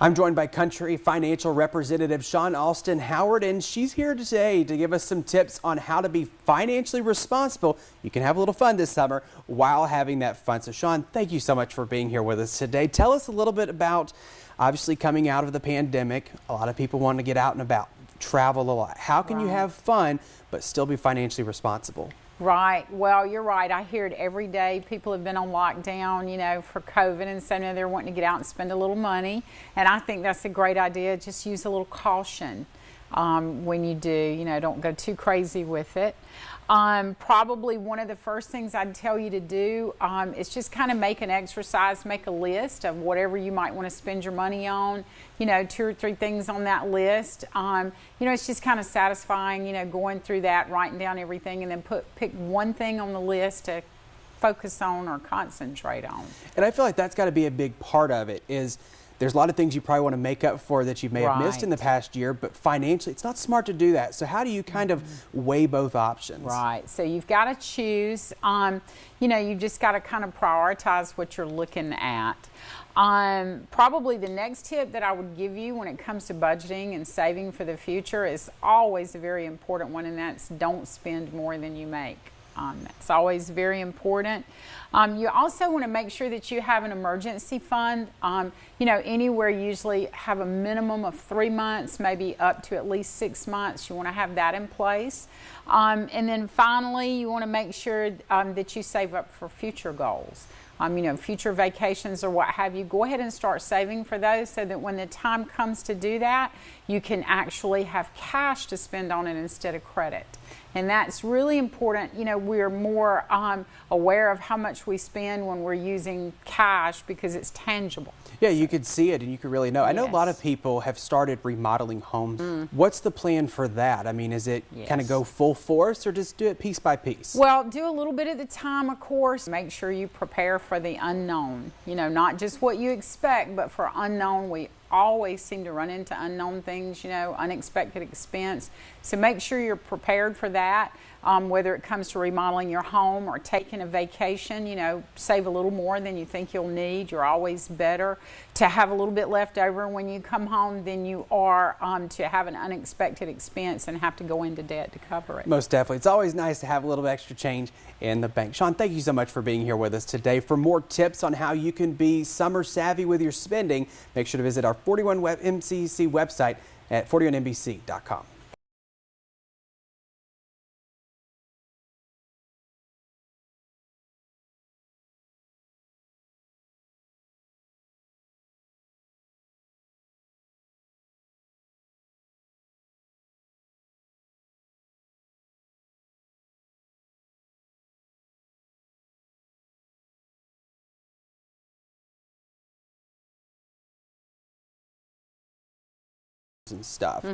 I'm joined by Country Financial Representative Shawn Alston Howard, and she's here today to give us some tips on how to be financially responsible. You can have a little fun this summer while having that fun. So Shawn, thank you so much for being here with us today. Tell us a little bit about, obviously coming out of the pandemic, a lot of people want to get out and about, travel a lot. How can you have fun but still be financially responsible? Right. Well, you're right. I hear it every day. People have been on lockdown, for COVID, and so now they're wanting to get out and spend a little money. And I think that's a great idea. Just use a little caution when you do. Don't go too crazy with it. Probably one of the first things I'd tell you to do is just kind of make an exercise, make a list of whatever you might want to spend your money on, 2 or 3 things on that list. It's just kind of satisfying, going through that, writing down everything, and then pick one thing on the list to focus on or concentrate on. And I feel like that's got to be a big part of it. There's a lot of things you probably want to make up for that you may have missed in the past year, but financially, it's not smart to do that. So how do you kind of weigh both options? Right. So you've got to choose. You've just got to kind of prioritize what you're looking at. Probably the next tip that I would give you when it comes to budgeting and saving for the future is always a very important one, and that's don't spend more than you make. That's always very important. You also want to make sure that you have an emergency fund. Anywhere usually have a minimum of 3 months, maybe up to at least 6 months. You want to have that in place. And then finally, you want to make sure that you save up for future goals. Future vacations or what have you. Go ahead and start saving for those so that when the time comes to do that, you can actually have cash to spend on it instead of credit. And that's really important. We're more aware of how much we spend when we're using cash because it's tangible. Yeah, you could see it and you could really know. I know a lot of people have started remodeling homes. What's the plan for that? Is it kind of go full force or just do it piece by piece? Well, do a little bit at a time, of course. Make sure you prepare for the unknown. Not just what you expect, but for unknown. We always seem to run into unknown things, unexpected expense. So make sure you're prepared for that. Whether it comes to remodeling your home or taking a vacation, save a little more than you think you'll need. You're always better to have a little bit left over when you come home than you are to have an unexpected expense and have to go into debt to cover it. Most definitely. It's always nice to have a little extra change in the bank. Shawn, thank you so much for being here with us today. For more tips on how you can be summer savvy with your spending, make sure to visit our 41MCC website at 41NBC.com. And stuff.